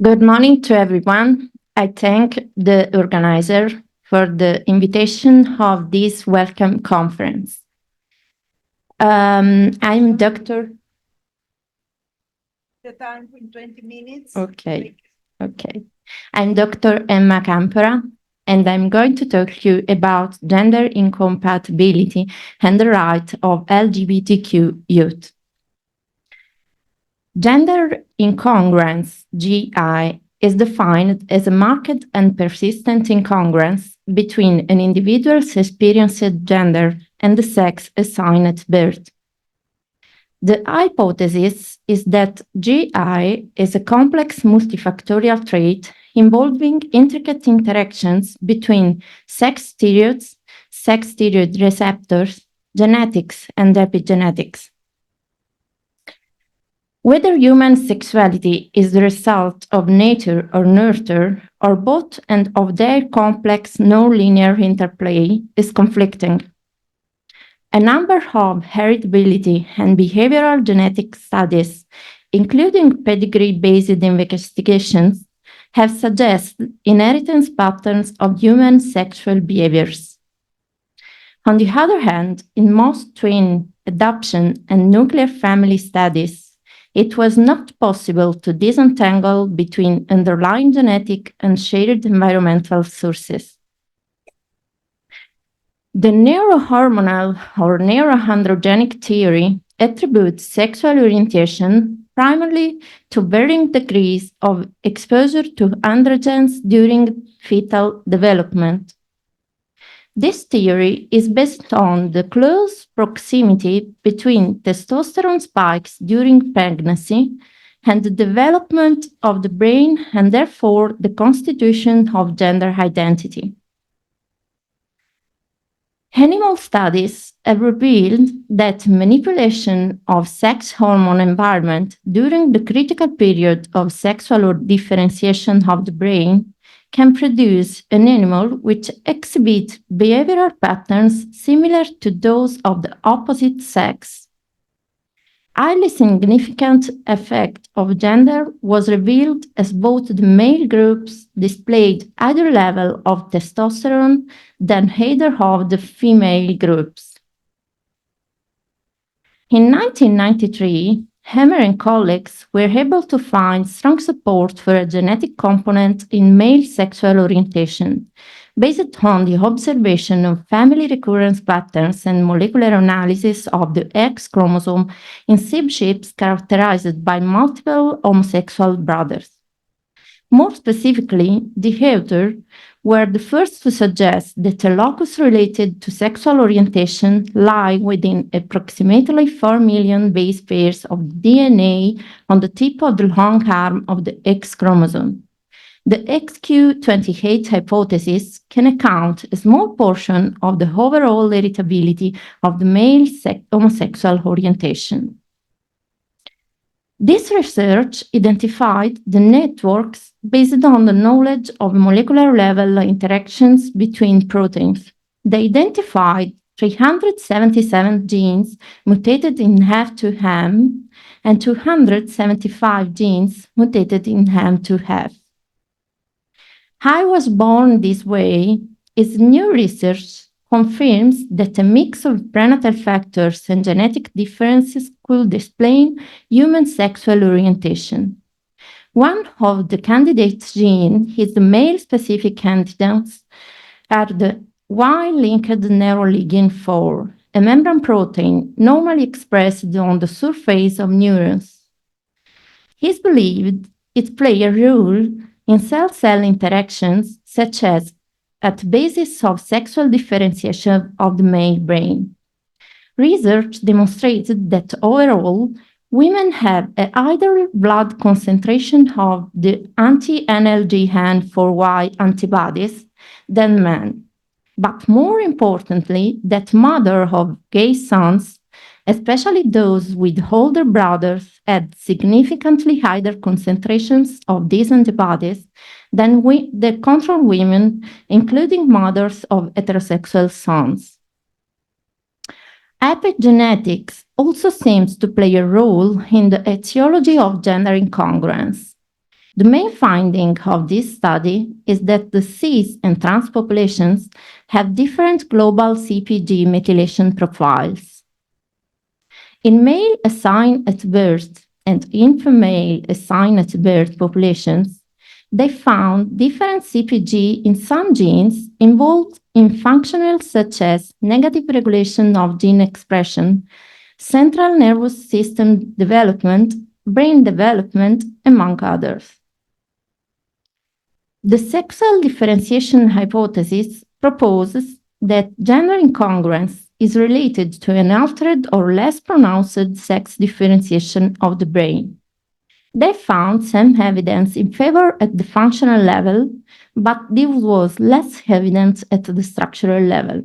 Good morning to everyone. I thank the organizer for the invitation of this welcome conference. I'm Dr. The time in 20 minutes. Okay. I'm Dr. Emma Campora, and I'm going to talk to you about gender incompatibility and the right of LGBTQ youth. Gender incongruence, GI, is defined as a marked and persistent incongruence between an individual's experienced gender and the sex assigned at birth. The hypothesis is that GI is a complex multifactorial trait involving intricate interactions between sex steroid receptors, genetics, and epigenetics. Whether human sexuality is the result of nature or nurture, or both and of their complex non-linear interplay, is conflicting. A number of heritability and behavioral genetic studies, including pedigree-based investigations, have suggested inheritance patterns of human sexual behaviors. On the other hand, in most twin, adoption, and nuclear family studies, it was not possible to disentangle between underlying genetic and shared environmental sources. The neurohormonal or neuroandrogenic theory attributes sexual orientation primarily to varying degrees of exposure to androgens during fetal development. This theory is based on the close proximity between testosterone spikes during pregnancy and the development of the brain and therefore the constitution of gender identity. Animal studies have revealed that manipulation of sex hormone environment during the critical period of sexual differentiation of the brain can produce an animal which exhibits behavioral patterns similar to those of the opposite sex. Highly significant effect of gender was revealed as both the male groups displayed higher level of testosterone than either of the female groups. In 1993, Hammer and colleagues were able to find strong support for a genetic component in male sexual orientation, based on the observation of family recurrence patterns and molecular analysis of the X chromosome in subships characterized by multiple homosexual brothers. More specifically, the authors were the first to suggest that the locus related to sexual orientation lie within approximately 4 million base pairs of DNA on the tip of the long arm of the X chromosome. The XQ28 hypothesis can account a small portion of the overall heritability of the male homosexual orientation. This research identified the networks based on the knowledge of molecular level interactions between proteins. They identified 377 genes mutated in F2M and 275 genes mutated in M2F. I Was Born This Way is new research confirms that a mix of prenatal factors and genetic differences could explain human sexual orientation. One of the candidate genes is the male-specific antigens are the Y-linked neuroligin 4, a membrane protein normally expressed on the surface of neurons. It is believed it plays a role in cell-cell interactions, such as at the basis of sexual differentiation of the male brain. Research demonstrated that overall, women have a higher blood concentration of the anti-NLGN4Y antibodies than men. But more importantly, that mother of gay sons, especially those with older brothers, had significantly higher concentrations of these antibodies than the control women, including mothers of heterosexual sons. Epigenetics also seems to play a role in the etiology of gender incongruence. The main finding of this study is that the cis and trans populations have different global CpG methylation profiles. In male assigned at birth and in female assigned at birth populations, they found different CpG in some genes involved in functionals such as negative regulation of gene expression, central nervous system development, brain development, among others. The sexual differentiation hypothesis proposes that gender incongruence is related to an altered or less pronounced sex differentiation of the brain. They found some evidence in favor at the functional level, but this was less evident at the structural level.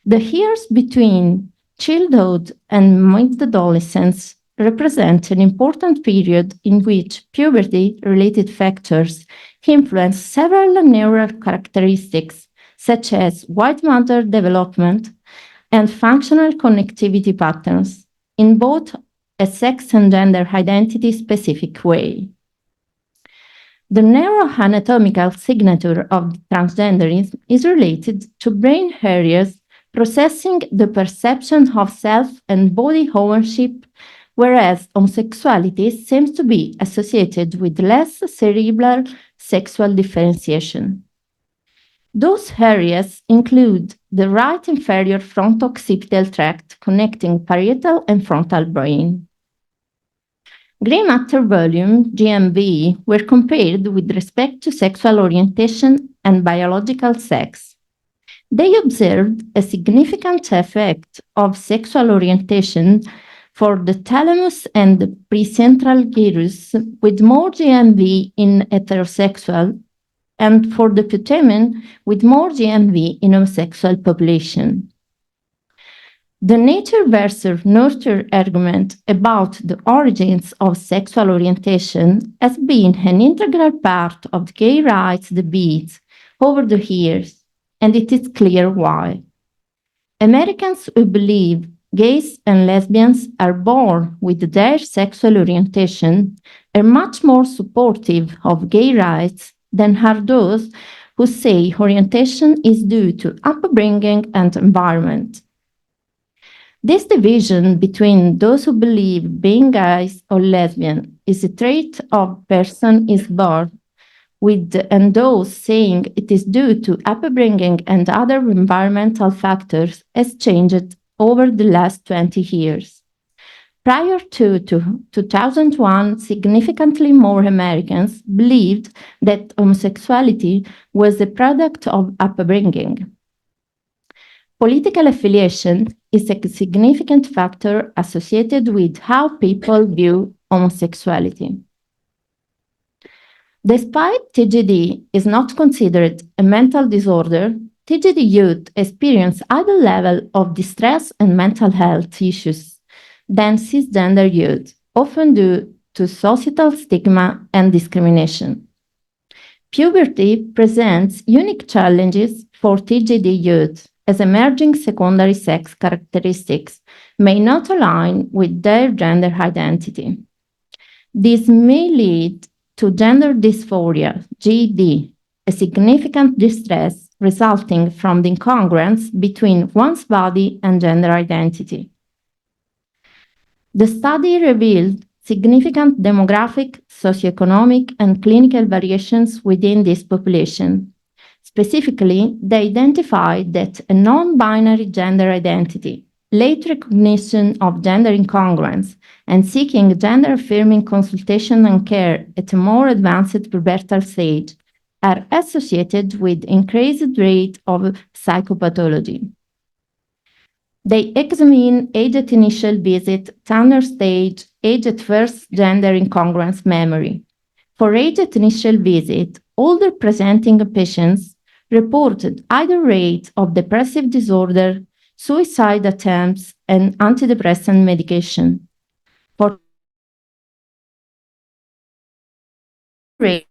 The years between childhood and mid-adolescence represent an important period in which puberty-related factors influence several neural characteristics, such as white matter development and functional connectivity patterns, in both a sex and gender identity-specific way. The neuroanatomical signature of transgenderism is related to brain areas processing the perception of self and body ownership, whereas homosexuality seems to be associated with less cerebral sexual differentiation. Those areas include the right inferior fronto-occipital tract connecting parietal and frontal brain. Gray matter volume, GMV, were compared with respect to sexual orientation and biological sex. They observed a significant effect of sexual orientation for the thalamus and the precentral gyrus, with more GMV in heterosexual, and for the putamen, with more GMV in homosexual population. The nature versus nurture argument about the origins of sexual orientation has been an integral part of the gay rights debate over the years, and it is clear why. Americans who believe gays and lesbians are born with their sexual orientation are much more supportive of gay rights than are those who say orientation is due to upbringing and environment. This division between those who believe being gay or lesbian is a trait of person is born with and those saying it is due to upbringing and other environmental factors has changed over the last 20 years. Prior to 2001, significantly more Americans believed that homosexuality was a product of upbringing. Political affiliation is a significant factor associated with how people view homosexuality. Despite TGD is not considered a mental disorder, TGD youth experience higher level of distress and mental health issues than cisgender youth, often due to societal stigma and discrimination. Puberty presents unique challenges for TGD youth, as emerging secondary sex characteristics may not align with their gender identity. This may lead to gender dysphoria, GD, a significant distress resulting from the incongruence between one's body and gender identity. The study revealed significant demographic, socioeconomic, and clinical variations within this population. Specifically, they identified that a non-binary gender identity, late recognition of gender incongruence, and seeking gender-affirming consultation and care at a more advanced pubertal stage are associated with increased rate of psychopathology. They examine age at initial visit, Tanner stage, age at first gender incongruence memory. For age at initial visit, older presenting patients reported higher rate of depressive disorder, suicide attempts, and antidepressant medication. For rate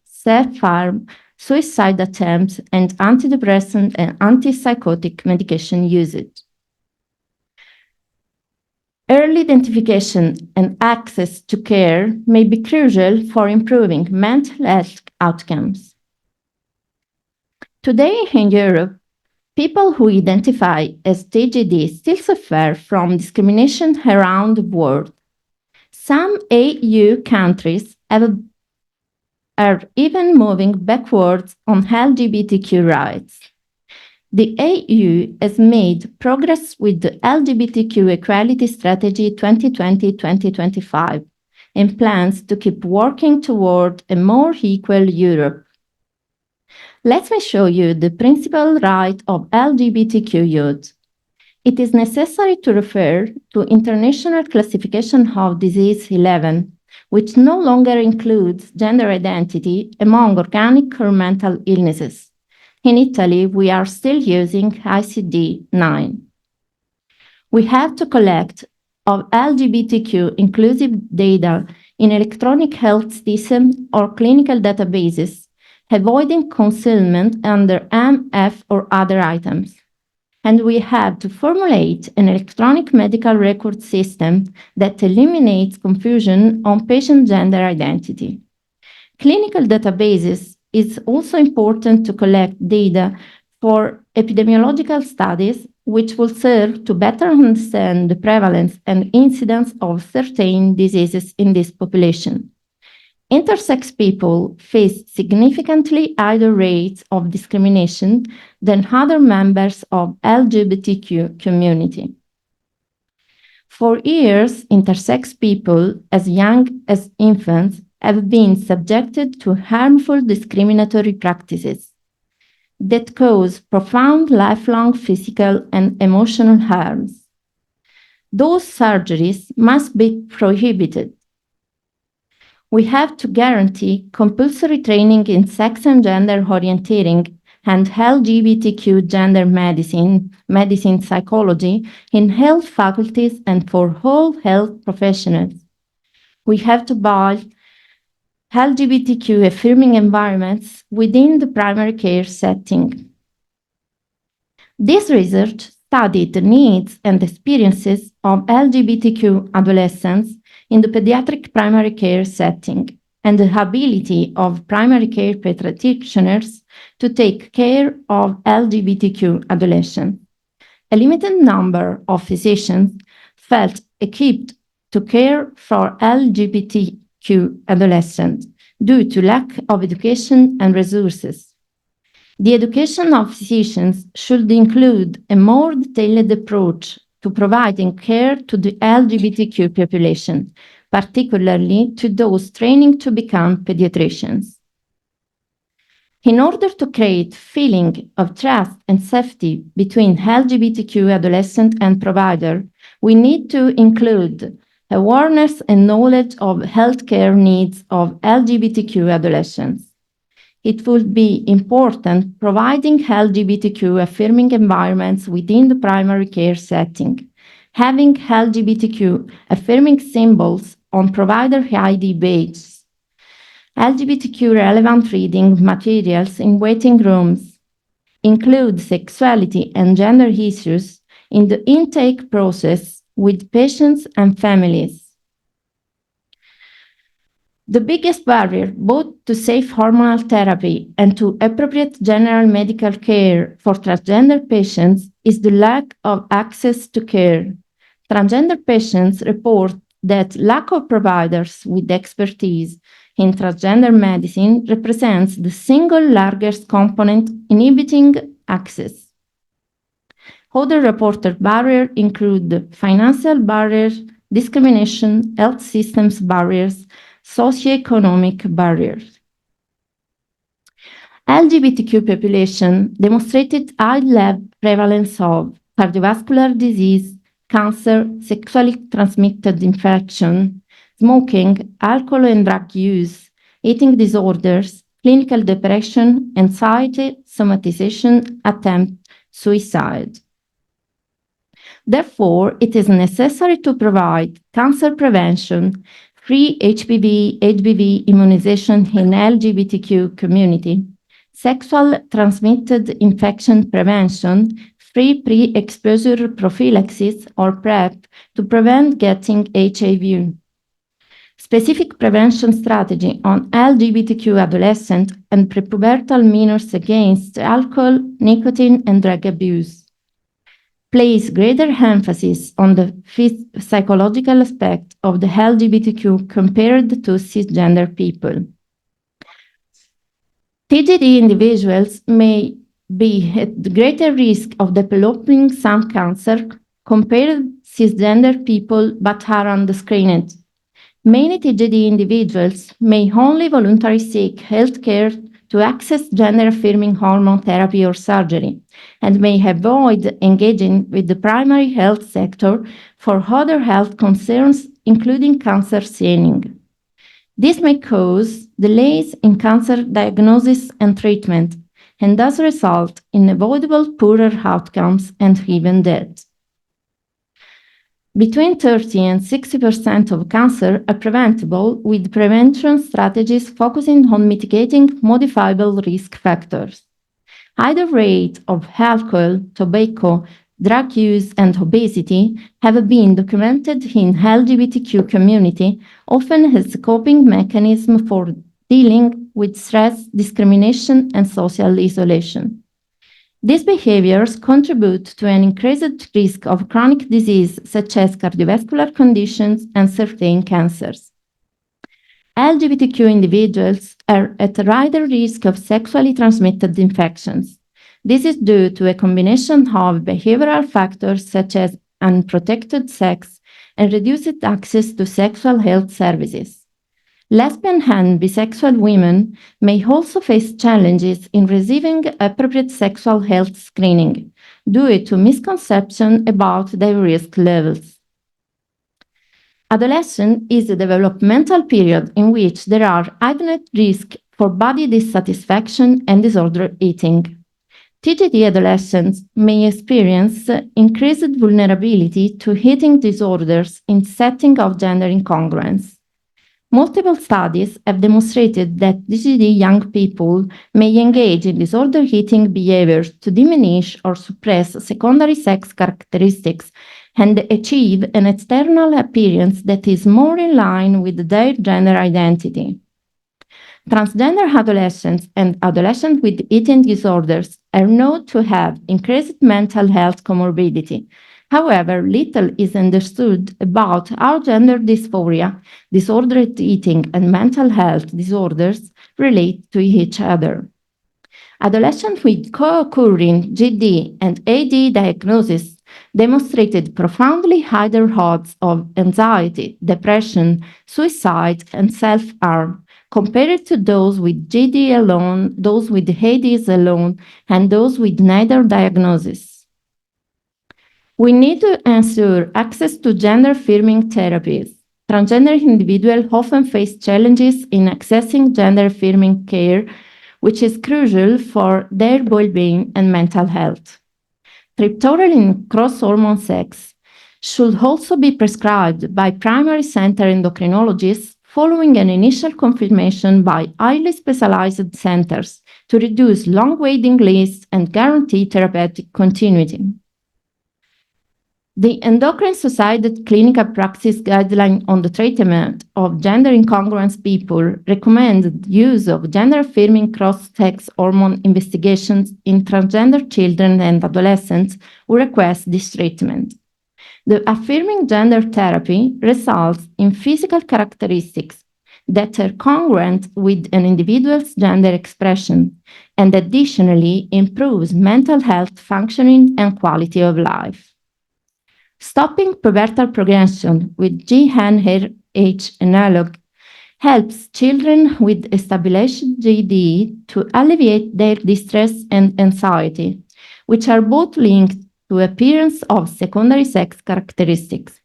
self-harm, suicide attempts, and antidepressant and antipsychotic medication usage. Early identification and access to care may be crucial for improving mental health outcomes. Today in Europe, people who identify as TGD still suffer from discrimination around the world. Some EU countries are even moving backwards on LGBTQ rights. The EU has made progress with the LGBTQ Equality Strategy 2020-2025 and plans to keep working toward a more equal Europe. Let me show you the principal right of LGBTQ youth. It is necessary to refer to International Classification of Disease 11, which no longer includes gender identity among organic or mental illnesses. In Italy, we are still using ICD-9. We have to collect of LGBTQ inclusive data in electronic health systems or clinical databases, avoiding concealment under MF or other items. And we have to formulate an electronic medical record system that eliminates confusion on patient gender identity. Clinical databases is also important to collect data for epidemiological studies, which will serve to better understand the prevalence and incidence of certain diseases in this population. Intersex people face significantly higher rates of discrimination than other members of LGBTQ community. For years, intersex people, as young as infants, have been subjected to harmful discriminatory practices that cause profound lifelong physical and emotional harms. Those surgeries must be prohibited. We have to guarantee compulsory training in sex and gender orienteering and LGBTQ gender medicine, medicine psychology in health faculties and for all health professionals. We have to build LGBTQ affirming environments within the primary care setting. This research studied the needs and experiences of LGBTQ adolescents in the pediatric primary care setting and the ability of primary care practitioners to take care of LGBTQ adolescents. A limited number of physicians felt equipped to care for LGBTQ adolescents due to lack of education and resources. The education of physicians should include a more detailed approach to providing care to the LGBTQ population, particularly to those training to become pediatricians. In order to create feeling of trust and safety between LGBTQ adolescent and provider, we need to include awareness and knowledge of healthcare needs of LGBTQ adolescents. It would be important providing LGBTQ affirming environments within the primary care setting, having LGBTQ affirming symbols on provider ID badges, LGBTQ relevant reading materials in waiting rooms, include sexuality and gender issues in the intake process with patients and families. The biggest barrier both to safe hormonal therapy and to appropriate general medical care for transgender patients is the lack of access to care. Transgender patients report that lack of providers with expertise in transgender medicine represents the single largest component inhibiting access. Other reported barriers include financial barriers, discrimination, health systems barriers, socioeconomic barriers. LGBTQ population demonstrated high level prevalence of cardiovascular disease, cancer, sexually transmitted infection, smoking, alcohol and drug use, eating disorders, clinical depression, anxiety, somatization, attempt suicide. Therefore, it is necessary to provide cancer prevention, free HPV immunization in LGBTQ community, sexual transmitted infection prevention, free pre-exposure prophylaxis or PrEP to prevent getting HIV. Specific prevention strategy on LGBTQ adolescent and prepubertal minors against alcohol, nicotine, and drug abuse. Place greater emphasis on the psychological aspect of the LGBTQ compared to cisgender people. TGD individuals may be at greater risk of developing some cancer compared to cisgender people but are unscreened. Many TGD individuals may only voluntarily seek healthcare to access gender-affirming hormone therapy or surgery, and may avoid engaging with the primary health sector for other health concerns, including cancer screening. This may cause delays in cancer diagnosis and treatment, and thus result in avoidable poorer outcomes and even death. Between 30 and 60% of cancer are preventable with prevention strategies focusing on mitigating modifiable risk factors. Higher rate of alcohol, tobacco, drug use, and obesity have been documented in LGBTQ community, often as a coping mechanism for dealing with stress, discrimination, and social isolation. These behaviors contribute to an increased risk of chronic disease such as cardiovascular conditions and certain cancers. LGBTQ individuals are at a higher risk of sexually transmitted infections. This is due to a combination of behavioral factors such as unprotected sex and reduced access to sexual health services. Lesbian and bisexual women may also face challenges in receiving appropriate sexual health screening due to misconception about their risk levels. Adolescence is a developmental period in which there are heightened risks for body dissatisfaction and disordered eating. TGD adolescents may experience increased vulnerability to eating disorders in setting of gender incongruence. Multiple studies have demonstrated that TGD young people may engage in disordered eating behaviors to diminish or suppress secondary sex characteristics and achieve an external appearance that is more in line with their gender identity. Transgender adolescents and adolescents with eating disorders are known to have increased mental health comorbidity. However, little is understood about how gender dysphoria, disordered eating, and mental health disorders relate to each other. Adolescents with co-occurring GD and AD diagnosis demonstrated profoundly higher odds of anxiety, depression, suicide, and self-harm compared to those with GD alone, those with ADs alone, and those with neither diagnosis. We need to ensure access to gender-affirming therapies. Transgender individuals often face challenges in accessing gender-affirming care, which is crucial for their well-being and mental health. Triptorel in cross-hormone sex should also be prescribed by primary center endocrinologists following an initial confirmation by highly specialized centers to reduce long waiting lists and guarantee therapeutic continuity. The Endocrine Society Clinical Practice Guideline on the Treatment of Gender Incongruence People recommended use of gender-affirming cross-sex hormone investigations in transgender children and adolescents who request this treatment. The affirming gender therapy results in physical characteristics that are congruent with an individual's gender expression and additionally improves mental health functioning and quality of life. Stopping pubertal progression with GnRH analog helps children with established GD to alleviate their distress and anxiety, which are both linked to appearance of secondary sex characteristics.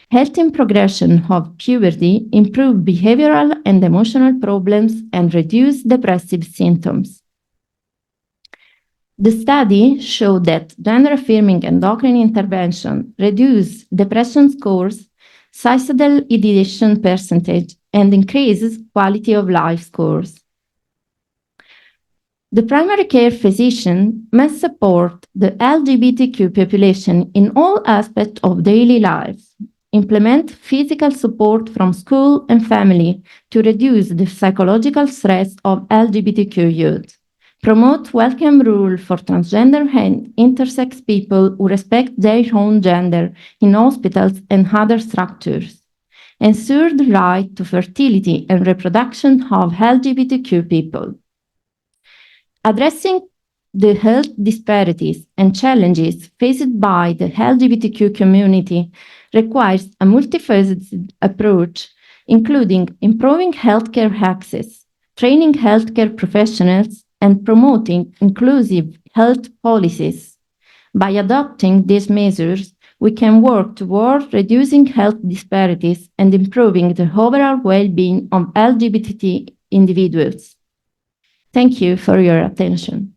Halting progression of puberty improves behavioral and emotional problems and reduce depressive symptoms. The study showed that gender-affirming endocrine intervention reduces depression scores, suicidal ideation percentage, and increases quality of life scores. The primary care physician must support the LGBTQ population in all aspects of daily life, implement physical support from school and family to reduce the psychological stress of LGBTQ youth, promote welcome rules for transgender and intersex people who respect their own gender in hospitals and other structures, ensure the right to fertility and reproduction of LGBTQ people. Addressing the health disparities and challenges faced by the LGBTQ community requires a multifaceted approach, including improving healthcare access, training healthcare professionals, and promoting inclusive health policies. By adopting these measures, we can work toward reducing health disparities and improving the overall well-being of LGBT individuals. Thank you for your attention.